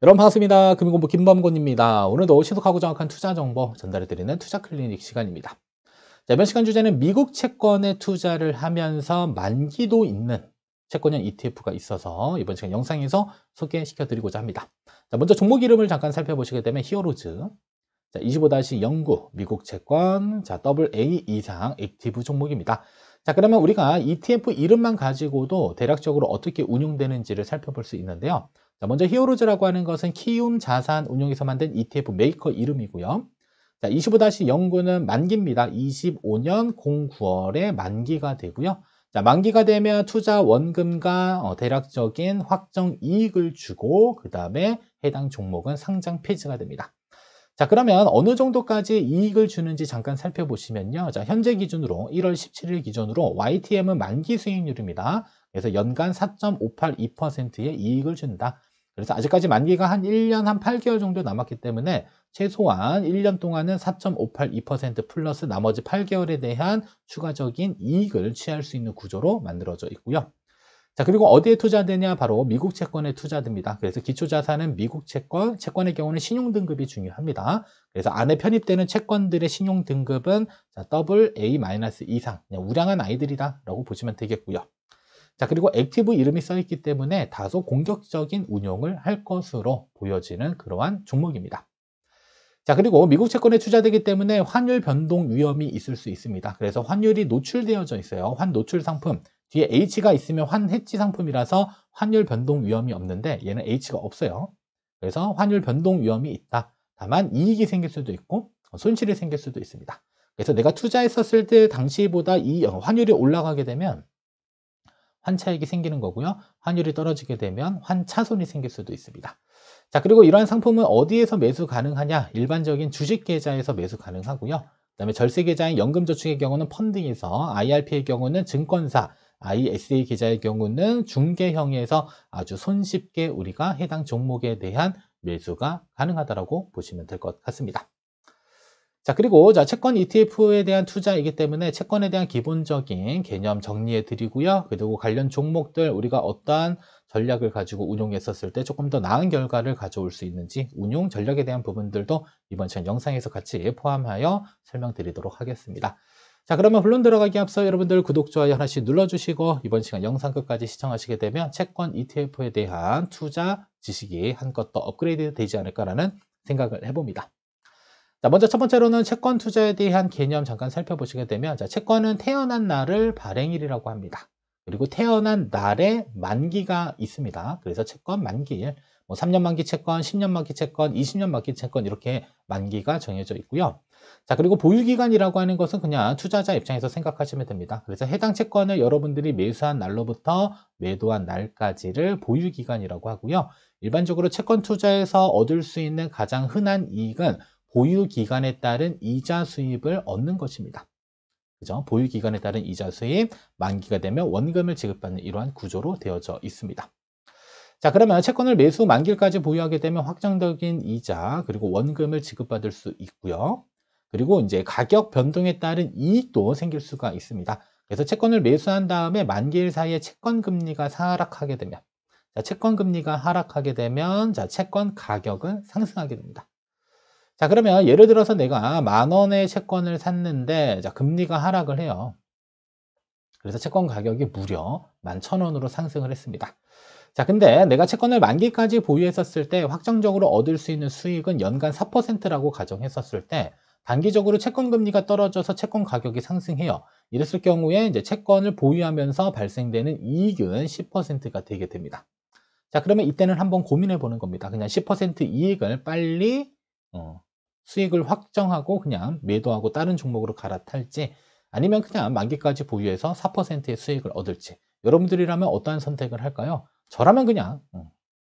여러분 반갑습니다. 금융공부 김범곤입니다. 오늘도 신속하고 정확한 투자 정보 전달해드리는 투자 클리닉 시간입니다. 자, 이번 시간 주제는 미국 채권에 투자를 하면서 만기도 있는 채권형 ETF가 있어서 이번 시간 영상에서 소개시켜드리고자 합니다. 자, 먼저 종목 이름을 잠깐 살펴보시게 되면 히어로즈, 자, 25-09 미국 채권, 자, AA 이상 액티브 종목입니다. 자, 그러면 우리가 ETF 이름만 가지고도 대략적으로 어떻게 운용되는지를 살펴볼 수 있는데요. 자, 먼저 히어로즈라고 하는 것은 키움 자산 운용에서 만든 ETF 메이커 이름이고요. 자, 25-09는 만기입니다. 25년 09월에 만기가 되고요. 자, 만기가 되면 투자 원금과 대략적인 확정 이익을 주고 그 다음에 해당 종목은 상장 폐지가 됩니다. 자, 그러면 어느 정도까지 이익을 주는지 잠깐 살펴보시면요. 자, 현재 기준으로 1월 17일 기준으로 YTM은 만기 수익률입니다. 그래서 연간 4.582%의 이익을 준다. 그래서 아직까지 만기가 한 1년 한 8개월 정도 남았기 때문에 최소한 1년 동안은 4.582% 플러스 나머지 8개월에 대한 추가적인 이익을 취할 수 있는 구조로 만들어져 있고요. 자, 그리고 어디에 투자되냐? 바로 미국 채권에 투자됩니다. 그래서 기초자산은 미국 채권, 채권의 경우는 신용등급이 중요합니다. 그래서 안에 편입되는 채권들의 신용등급은 AA- 이상, 그냥 우량한 아이들이다 라고 보시면 되겠고요. 자, 그리고 액티브 이름이 써있기 때문에 다소 공격적인 운용을 할 것으로 보여지는 그러한 종목입니다. 자, 그리고 미국 채권에 투자되기 때문에 환율 변동 위험이 있을 수 있습니다. 그래서 환율이 노출되어져 있어요. 환 노출 상품. 뒤에 H가 있으면 환 해지 상품이라서 환율 변동 위험이 없는데 얘는 H가 없어요. 그래서 환율 변동 위험이 있다. 다만 이익이 생길 수도 있고 손실이 생길 수도 있습니다. 그래서 내가 투자했었을 때 당시보다 이 환율이 올라가게 되면 환차익이 생기는 거고요. 환율이 떨어지게 되면 환차손이 생길 수도 있습니다. 자, 그리고 이러한 상품은 어디에서 매수 가능하냐? 일반적인 주식 계좌에서 매수 가능하고요. 그다음에 절세 계좌인 연금저축의 경우는 펀딩에서, IRP의 경우는 증권사, ISA 계좌의 경우는 중개형에서 아주 손쉽게 우리가 해당 종목에 대한 매수가 가능하다고 보시면 될 것 같습니다. 자, 그리고 채권 ETF에 대한 투자이기 때문에 채권에 대한 기본적인 개념 정리해 드리고요. 그리고 관련 종목들 우리가 어떠한 전략을 가지고 운용했었을 때 조금 더 나은 결과를 가져올 수 있는지 운용 전략에 대한 부분들도 이번 시간 영상에서 같이 포함하여 설명드리도록 하겠습니다. 자, 그러면 본론 들어가기 앞서 여러분들 구독, 좋아요 하나씩 눌러주시고 이번 시간 영상 끝까지 시청하시게 되면 채권 ETF에 대한 투자 지식이 한껏 더 업그레이드 되지 않을까라는 생각을 해봅니다. 자, 먼저 첫 번째로는 채권 투자에 대한 개념 잠깐 살펴보시게 되면, 자, 채권은 태어난 날을 발행일이라고 합니다. 그리고 태어난 날에 만기가 있습니다. 그래서 채권 만기일, 뭐 3년 만기 채권, 10년 만기 채권, 20년 만기 채권 이렇게 만기가 정해져 있고요. 자, 그리고 보유기간이라고 하는 것은 그냥 투자자 입장에서 생각하시면 됩니다. 그래서 해당 채권을 여러분들이 매수한 날로부터 매도한 날까지를 보유기간이라고 하고요. 일반적으로 채권 투자에서 얻을 수 있는 가장 흔한 이익은 보유 기간에 따른 이자 수입을 얻는 것입니다. 그죠? 보유 기간에 따른 이자 수입, 만기가 되면 원금을 지급받는 이러한 구조로 되어져 있습니다. 자, 그러면 채권을 매수 만기일까지 보유하게 되면 확정적인 이자, 그리고 원금을 지급받을 수 있고요. 그리고 이제 가격 변동에 따른 이익도 생길 수가 있습니다. 그래서 채권을 매수한 다음에 만기일 사이에 채권 금리가 하락하게 되면, 자, 채권 금리가 하락하게 되면, 자, 채권 가격은 상승하게 됩니다. 자, 그러면 예를 들어서 내가 10,000원의 채권을 샀는데, 자, 금리가 하락을 해요. 그래서 채권 가격이 무려 11,000원으로 상승을 했습니다. 자, 근데 내가 채권을 만기까지 보유했었을 때 확정적으로 얻을 수 있는 수익은 연간 4%라고 가정했었을 때, 단기적으로 채권 금리가 떨어져서 채권 가격이 상승해요. 이랬을 경우에 이제 채권을 보유하면서 발생되는 이익은 10%가 되게 됩니다. 자, 그러면 이때는 한번 고민해 보는 겁니다. 그냥 10% 이익을 빨리 수익을 확정하고 그냥 매도하고 다른 종목으로 갈아탈지, 아니면 그냥 만기까지 보유해서 4%의 수익을 얻을지, 여러분들이라면 어떠한 선택을 할까요? 저라면 그냥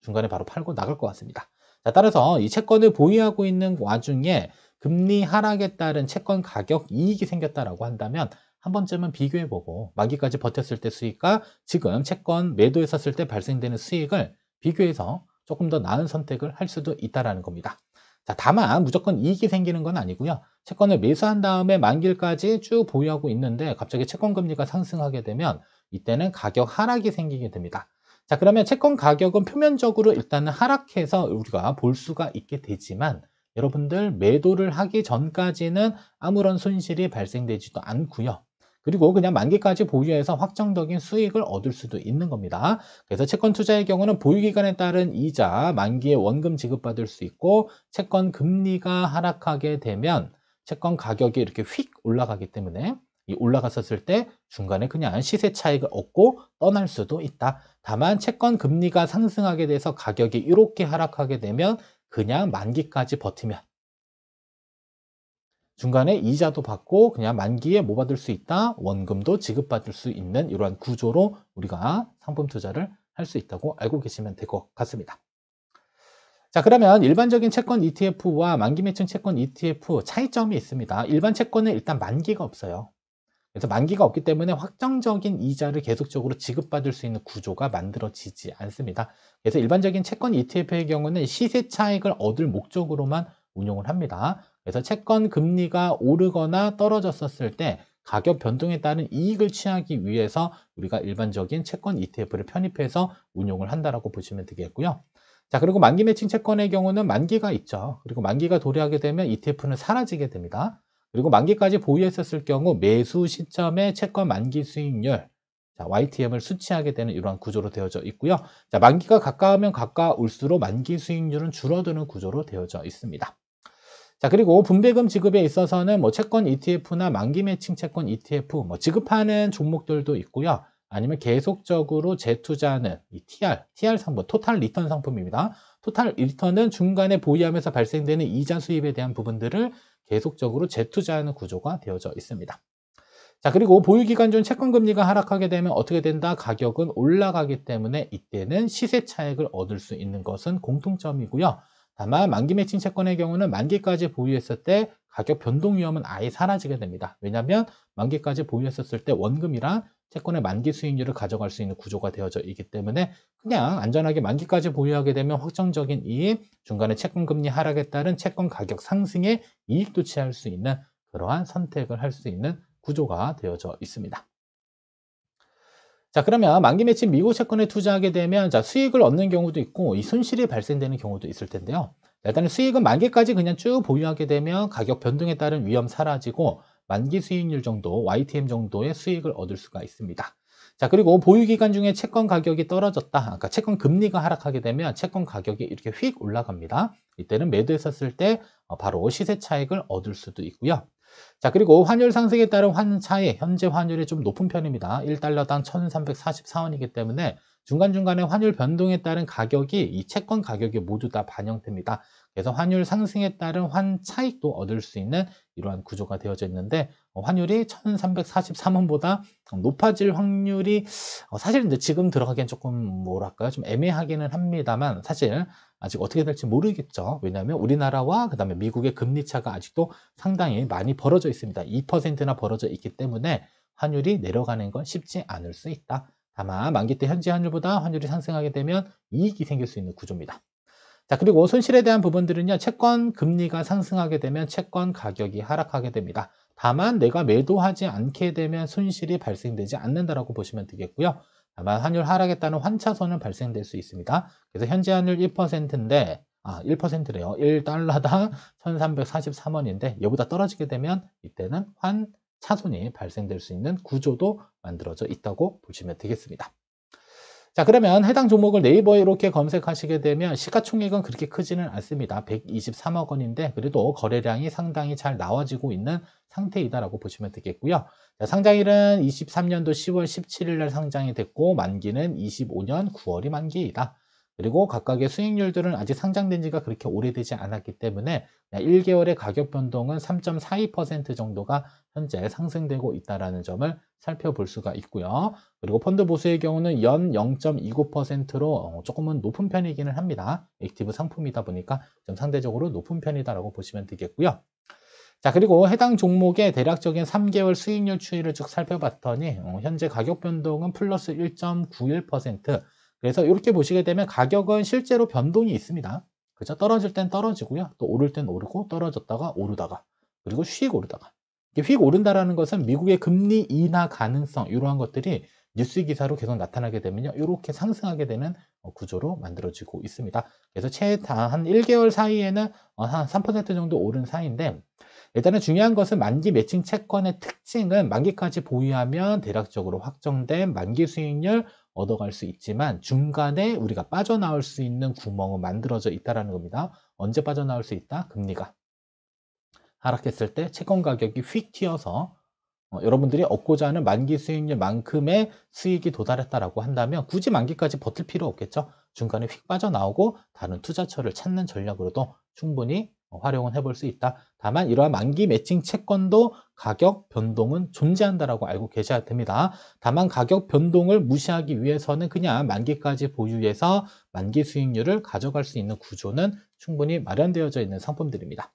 중간에 바로 팔고 나갈 것 같습니다. 자, 따라서 이 채권을 보유하고 있는 와중에 금리 하락에 따른 채권 가격 이익이 생겼다라고 한다면 한 번쯤은 비교해보고 만기까지 버텼을 때 수익과 지금 채권 매도했었을 때 발생되는 수익을 비교해서 조금 더 나은 선택을 할 수도 있다는 겁니다. 자, 다만 무조건 이익이 생기는 건 아니고요. 채권을 매수한 다음에 만기일까지 쭉 보유하고 있는데 갑자기 채권 금리가 상승하게 되면 이때는 가격 하락이 생기게 됩니다. 자, 그러면 채권 가격은 표면적으로 일단은 하락해서 우리가 볼 수가 있게 되지만 여러분들 매도를 하기 전까지는 아무런 손실이 발생되지도 않고요. 그리고 그냥 만기까지 보유해서 확정적인 수익을 얻을 수도 있는 겁니다. 그래서 채권 투자의 경우는 보유기간에 따른 이자, 만기에 원금 지급받을 수 있고 채권 금리가 하락하게 되면 채권 가격이 이렇게 휙 올라가기 때문에 이 올라갔었을 때 중간에 그냥 시세 차익을 얻고 떠날 수도 있다. 다만 채권 금리가 상승하게 돼서 가격이 이렇게 하락하게 되면 그냥 만기까지 버티면 중간에 이자도 받고 그냥 만기에 뭐 받을 수 있다? 원금도 지급받을 수 있는 이러한 구조로 우리가 상품 투자를 할 수 있다고 알고 계시면 될 것 같습니다. 자, 그러면 일반적인 채권 ETF와 만기 매칭 채권 ETF 차이점이 있습니다. 일반 채권은 일단 만기가 없어요. 그래서 만기가 없기 때문에 확정적인 이자를 계속적으로 지급받을 수 있는 구조가 만들어지지 않습니다. 그래서 일반적인 채권 ETF의 경우는 시세 차익을 얻을 목적으로만 운용을 합니다. 그래서 채권 금리가 오르거나 떨어졌었을 때 가격 변동에 따른 이익을 취하기 위해서 우리가 일반적인 채권 ETF를 편입해서 운용을 한다라고 보시면 되겠고요. 자, 그리고 만기 매칭 채권의 경우는 만기가 있죠. 그리고 만기가 도래하게 되면 ETF는 사라지게 됩니다. 그리고 만기까지 보유했었을 경우 매수 시점의 채권 만기 수익률, 자, YTM을 수취하게 되는 이러한 구조로 되어져 있고요. 자, 만기가 가까우면 가까울수록 만기 수익률은 줄어드는 구조로 되어져 있습니다. 자, 그리고 분배금 지급에 있어서는 뭐 채권 ETF나 만기 매칭 채권 ETF 뭐 지급하는 종목들도 있고요. 아니면 계속적으로 재투자하는 이 TR 상품, 토탈 리턴 상품입니다. 토탈 리턴은 중간에 보유하면서 발생되는 이자 수입에 대한 부분들을 계속적으로 재투자하는 구조가 되어져 있습니다. 자, 그리고 보유기간 중 채권 금리가 하락하게 되면 어떻게 된다? 가격은 올라가기 때문에 이때는 시세 차익을 얻을 수 있는 것은 공통점이고요. 다만 만기 매칭 채권의 경우는 만기까지 보유했을 때 가격 변동 위험은 아예 사라지게 됩니다. 왜냐하면 만기까지 보유했었을 때 원금이랑 채권의 만기 수익률을 가져갈 수 있는 구조가 되어져 있기 때문에 그냥 안전하게 만기까지 보유하게 되면 확정적인 이익, 중간에 채권 금리 하락에 따른 채권 가격 상승에 이익도 취할 수 있는 그러한 선택을 할 수 있는 구조가 되어져 있습니다. 자, 그러면 만기 매칭 미국 채권에 투자하게 되면 자, 수익을 얻는 경우도 있고 이 손실이 발생되는 경우도 있을 텐데요. 자, 일단은 수익은 만기까지 그냥 쭉 보유하게 되면 가격 변동에 따른 위험 사라지고 만기 수익률 정도, YTM 정도의 수익을 얻을 수가 있습니다. 자, 그리고 보유 기간 중에 채권 가격이 떨어졌다. 그러니까 채권 금리가 하락하게 되면 채권 가격이 이렇게 휙 올라갑니다. 이때는 매도했었을 때 바로 시세 차익을 얻을 수도 있고요. 자, 그리고 환율 상승에 따른 환차익, 현재 환율이 좀 높은 편입니다. 1달러당 1344원이기 때문에 중간중간에 환율 변동에 따른 가격이 이 채권 가격에 모두 다 반영됩니다. 그래서 환율 상승에 따른 환차익도 얻을 수 있는 이러한 구조가 되어져 있는데 환율이 1343원보다 높아질 확률이 사실 이제 지금 들어가기엔 조금 뭐랄까요? 좀 애매하기는 합니다만 사실 아직 어떻게 될지 모르겠죠. 왜냐하면 우리나라와 그다음에 미국의 금리 차가 아직도 상당히 많이 벌어져 있습니다. 2%나 벌어져 있기 때문에 환율이 내려가는 건 쉽지 않을 수 있다. 다만 만기 때 현재 환율보다 환율이 상승하게 되면 이익이 생길 수 있는 구조입니다. 자, 그리고 손실에 대한 부분들은요. 채권 금리가 상승하게 되면 채권 가격이 하락하게 됩니다. 다만 내가 매도하지 않게 되면 손실이 발생되지 않는다라고 보시면 되겠고요. 다만 환율 하락에 따른 환차손은 발생될 수 있습니다. 그래서 현재 환율 1%인데 1%래요. 1달러당 1343원인데 이보다 떨어지게 되면 이때는 환차손이 발생될 수 있는 구조도 만들어져 있다고 보시면 되겠습니다. 자, 그러면 해당 종목을 네이버에 이렇게 검색하시게 되면 시가총액은 그렇게 크지는 않습니다. 123억 원인데 그래도 거래량이 상당히 잘 나와지고 있는 상태이다라고 보시면 되겠고요. 자, 상장일은 23년도 10월 17일 날 상장이 됐고 만기는 25년 9월이 만기이다. 그리고 각각의 수익률들은 아직 상장된 지가 그렇게 오래되지 않았기 때문에 1개월의 가격 변동은 3.42% 정도가 현재 상승되고 있다는 점을 살펴볼 수가 있고요. 그리고 펀드 보수의 경우는 연 0.29%로 조금은 높은 편이기는 합니다. 액티브 상품이다 보니까 좀 상대적으로 높은 편이다라고 보시면 되겠고요. 자, 그리고 해당 종목의 대략적인 3개월 수익률 추이를 쭉 살펴봤더니 현재 가격 변동은 플러스 1.91%. 그래서 이렇게 보시게 되면 가격은 실제로 변동이 있습니다. 그죠? 떨어질 땐 떨어지고요. 또 오를 땐 오르고 떨어졌다가 오르다가 그리고 쉬고 오르다가 이게 휙 오른다라는 것은 미국의 금리 인하 가능성 이러한 것들이 뉴스 기사로 계속 나타나게 되면요. 이렇게 상승하게 되는 구조로 만들어지고 있습니다. 그래서 최다 한 1개월 사이에는 한 3% 정도 오른 사이인데 일단은 중요한 것은 만기 매칭 채권의 특징은 만기까지 보유하면 대략적으로 확정된 만기 수익률 얻어갈 수 있지만 중간에 우리가 빠져나올 수 있는 구멍은 만들어져 있다는 겁니다. 언제 빠져나올 수 있다? 금리가 하락했을 때 채권 가격이 휙 튀어서 여러분들이 얻고자 하는 만기 수익률만큼의 수익이 도달했다라고 한다면 굳이 만기까지 버틸 필요 없겠죠. 중간에 휙 빠져나오고 다른 투자처를 찾는 전략으로도 충분히 활용을 해볼 수 있다. 다만 이러한 만기 매칭 채권도 가격 변동은 존재한다라고 알고 계셔야 됩니다. 다만 가격 변동을 무시하기 위해서는 그냥 만기까지 보유해서 만기 수익률을 가져갈 수 있는 구조는 충분히 마련되어져 있는 상품들입니다.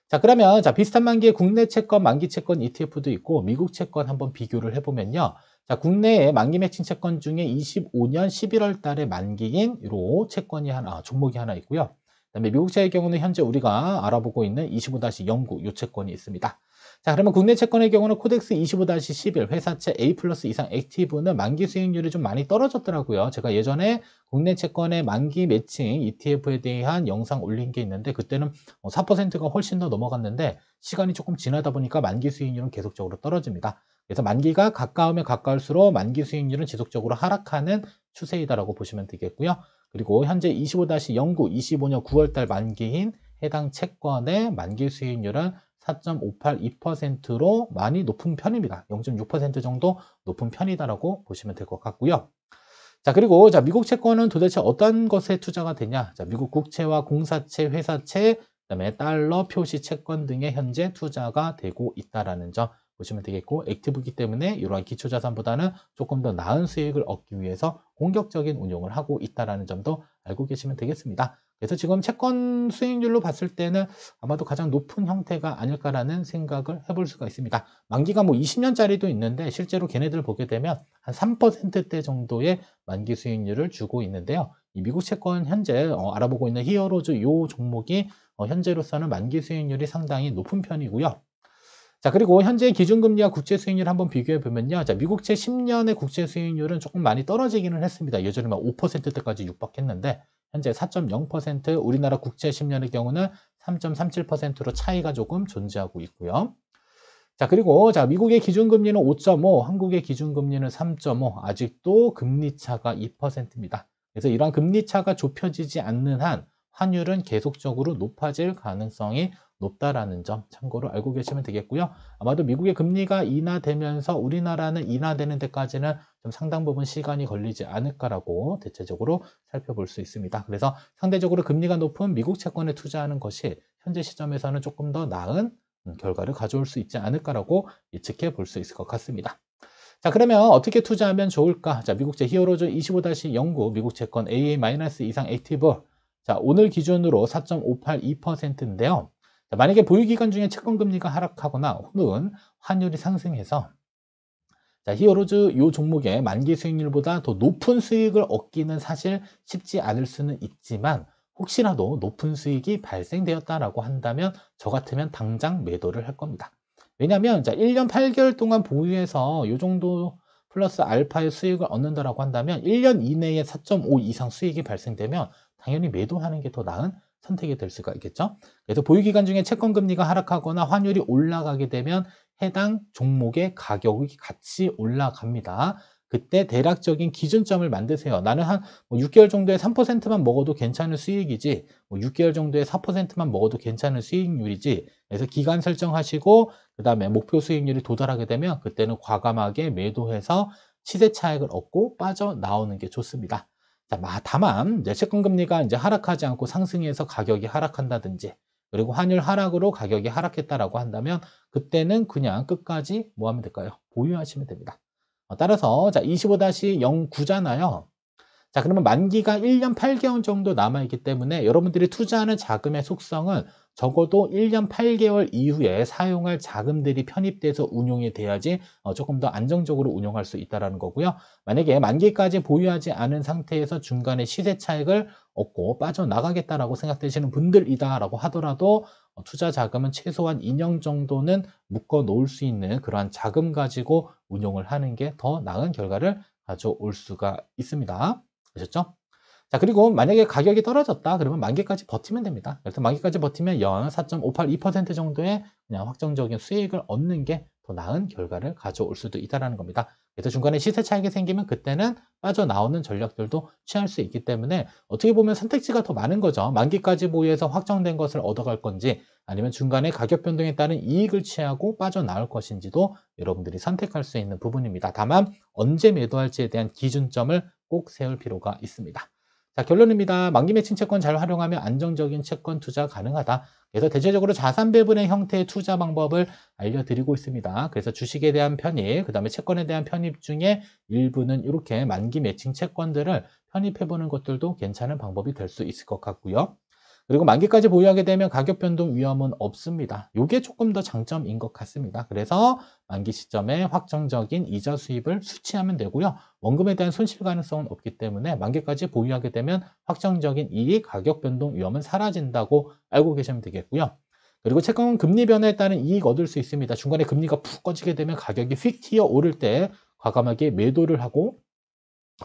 자, 그러면 비슷한 만기의 국내 채권, 만기 채권 ETF도 있고 미국 채권 한번 비교를 해보면요. 자, 국내에 만기 매칭 채권 중에 25년 11월 달에 만기인 요 채권이 종목이 하나 있고요. 그다음에 미국채의 경우는 현재 우리가 알아보고 있는 25-09 요 채권이 있습니다. 자, 그러면 국내 채권의 경우는 코덱스 25-11 회사채 A 플러스 이상 액티브는 만기 수익률이 좀 많이 떨어졌더라고요. 제가 예전에 국내 채권의 만기 매칭 ETF에 대한 영상 올린 게 있는데 그때는 4%가 훨씬 더 넘어갔는데 시간이 조금 지나다 보니까 만기 수익률은 계속적으로 떨어집니다. 그래서 만기가 가까우면 가까울수록 만기 수익률은 지속적으로 하락하는 추세이다라고 보시면 되겠고요. 그리고 현재 25-09, 25년 9월달 만기인 해당 채권의 만기 수익률은 4.582%로 많이 높은 편입니다. 0.6% 정도 높은 편이다라고 보시면 될 것 같고요. 자, 그리고 미국 채권은 도대체 어떤 것에 투자가 되냐? 자, 미국 국채와 공사채, 회사채, 그다음에 달러, 표시 채권 등에 현재 투자가 되고 있다라는 점 보시면 되겠고, 액티브이기 때문에 이러한 기초자산보다는 조금 더 나은 수익을 얻기 위해서 공격적인 운용을 하고 있다라는 점도 알고 계시면 되겠습니다. 그래서 지금 채권 수익률로 봤을 때는 아마도 가장 높은 형태가 아닐까라는 생각을 해볼 수가 있습니다. 만기가 뭐 20년짜리도 있는데 실제로 걔네들 보게 되면 한 3%대 정도의 만기 수익률을 주고 있는데요. 이 미국 채권 현재 알아보고 있는 히어로즈 이 종목이 현재로서는 만기 수익률이 상당히 높은 편이고요. 자, 그리고 현재 기준금리와 국채 수익률 한번 비교해 보면요. 자, 미국채 10년의 국채 수익률은 조금 많이 떨어지기는 했습니다. 예전에 5%대까지 육박했는데 현재 4.0%, 우리나라 국채 10년의 경우는 3.37%로 차이가 조금 존재하고 있고요. 자, 그리고 미국의 기준금리는 5.5, 한국의 기준금리는 3.5, 아직도 금리 차가 2%입니다. 그래서 이러한 금리 차가 좁혀지지 않는 한 환율은 계속적으로 높아질 가능성이 높다라는 점 참고로 알고 계시면 되겠고요. 아마도 미국의 금리가 인하되면서 우리나라는 인하되는 데까지는 좀 상당 부분 시간이 걸리지 않을까라고 대체적으로 살펴볼 수 있습니다. 그래서 상대적으로 금리가 높은 미국 채권에 투자하는 것이 현재 시점에서는 조금 더 나은 결과를 가져올 수 있지 않을까라고 예측해 볼 수 있을 것 같습니다. 자, 그러면 어떻게 투자하면 좋을까? 자, 미국채 히어로즈 25-09 미국 채권 AA- 이상 액티브. 자, 오늘 기준으로 4.582%인데요. 자, 만약에 보유기간 중에 채권 금리가 하락하거나 혹은 환율이 상승해서 히어로즈 이 종목의 만기 수익률보다 더 높은 수익을 얻기는 사실 쉽지 않을 수는 있지만 혹시라도 높은 수익이 발생되었다라고 한다면 저 같으면 당장 매도를 할 겁니다. 왜냐하면 1년 8개월 동안 보유해서 이 정도 플러스 알파의 수익을 얻는다라고 한다면 1년 이내에 4.5 이상 수익이 발생되면 당연히 매도하는 게 더 나은 선택이 될 수가 있겠죠. 그래서 보유기간 중에 채권 금리가 하락하거나 환율이 올라가게 되면 해당 종목의 가격이 같이 올라갑니다. 그때 대략적인 기준점을 만드세요. 나는 한 6개월 정도에 3%만 먹어도 괜찮은 수익이지 6개월 정도에 4%만 먹어도 괜찮은 수익률이지. 그래서 기간 설정하시고 그 다음에 목표 수익률이 도달하게 되면 그때는 과감하게 매도해서 시세 차익을 얻고 빠져나오는 게 좋습니다. 자, 다만 채권 금리가 하락하지 않고 상승해서 가격이 하락한다든지 그리고 환율 하락으로 가격이 하락했다라고 한다면 그때는 그냥 끝까지 뭐 하면 될까요? 보유하시면 됩니다. 따라서 25-09잖아요. 자, 그러면 만기가 1년 8개월 정도 남아있기 때문에 여러분들이 투자하는 자금의 속성은 적어도 1년 8개월 이후에 사용할 자금들이 편입돼서 운용이 돼야지 조금 더 안정적으로 운용할 수 있다는 거고요. 만약에 만기까지 보유하지 않은 상태에서 중간에 시세 차익을 없고 빠져나가겠다라고 생각되시는 분들이다라고 하더라도 투자 자금은 최소한 2년 정도는 묶어 놓을 수 있는 그러한 자금 가지고 운용을 하는 게 더 나은 결과를 가져올 수가 있습니다. 아셨죠? 자, 그리고 만약에 가격이 떨어졌다 그러면 만기까지 버티면 됩니다. 그래서 만기까지 버티면 연 4.582% 정도의 그냥 확정적인 수익을 얻는 게 더 나은 결과를 가져올 수도 있다는 겁니다. 그래서 중간에 시세 차익이 생기면 그때는 빠져나오는 전략들도 취할 수 있기 때문에 어떻게 보면 선택지가 더 많은 거죠. 만기까지 보유해서 확정된 것을 얻어갈 건지 아니면 중간에 가격 변동에 따른 이익을 취하고 빠져나올 것인지도 여러분들이 선택할 수 있는 부분입니다. 다만 언제 매도할지에 대한 기준점을 꼭 세울 필요가 있습니다. 자, 결론입니다. 만기 매칭 채권 잘 활용하면 안정적인 채권 투자 가능하다. 그래서 대체적으로 자산 배분의 형태의 투자 방법을 알려드리고 있습니다. 그래서 주식에 대한 편입, 그 다음에 채권에 대한 편입 중에 일부는 이렇게 만기 매칭 채권들을 편입해보는 것들도 괜찮은 방법이 될 수 있을 것 같고요. 그리고 만기까지 보유하게 되면 가격 변동 위험은 없습니다. 이게 조금 더 장점인 것 같습니다. 그래서 만기 시점에 확정적인 이자 수입을 수취하면 되고요. 원금에 대한 손실 가능성은 없기 때문에 만기까지 보유하게 되면 확정적인 이익, 가격 변동 위험은 사라진다고 알고 계시면 되겠고요. 그리고 채권 금리 변화에 따른 이익 얻을 수 있습니다. 중간에 금리가 푹 꺼지게 되면 가격이 휙 튀어 오를 때 과감하게 매도를 하고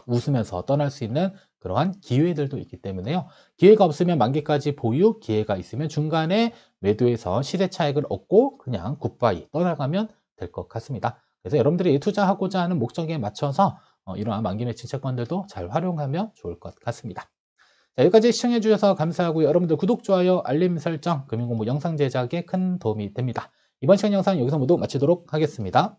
웃으면서 떠날 수 있는 그러한 기회들도 있기 때문에요. 기회가 없으면 만기까지 보유, 기회가 있으면 중간에 매도해서 시세 차익을 얻고 그냥 굿바이 떠나가면 될 것 같습니다. 그래서 여러분들이 투자하고자 하는 목적에 맞춰서 이러한 만기 매칭 채권들도 잘 활용하면 좋을 것 같습니다. 자, 여기까지 시청해 주셔서 감사하고요. 여러분들 구독, 좋아요, 알림 설정, 금융공부 영상 제작에 큰 도움이 됩니다. 이번 시간 영상 여기서 모두 마치도록 하겠습니다.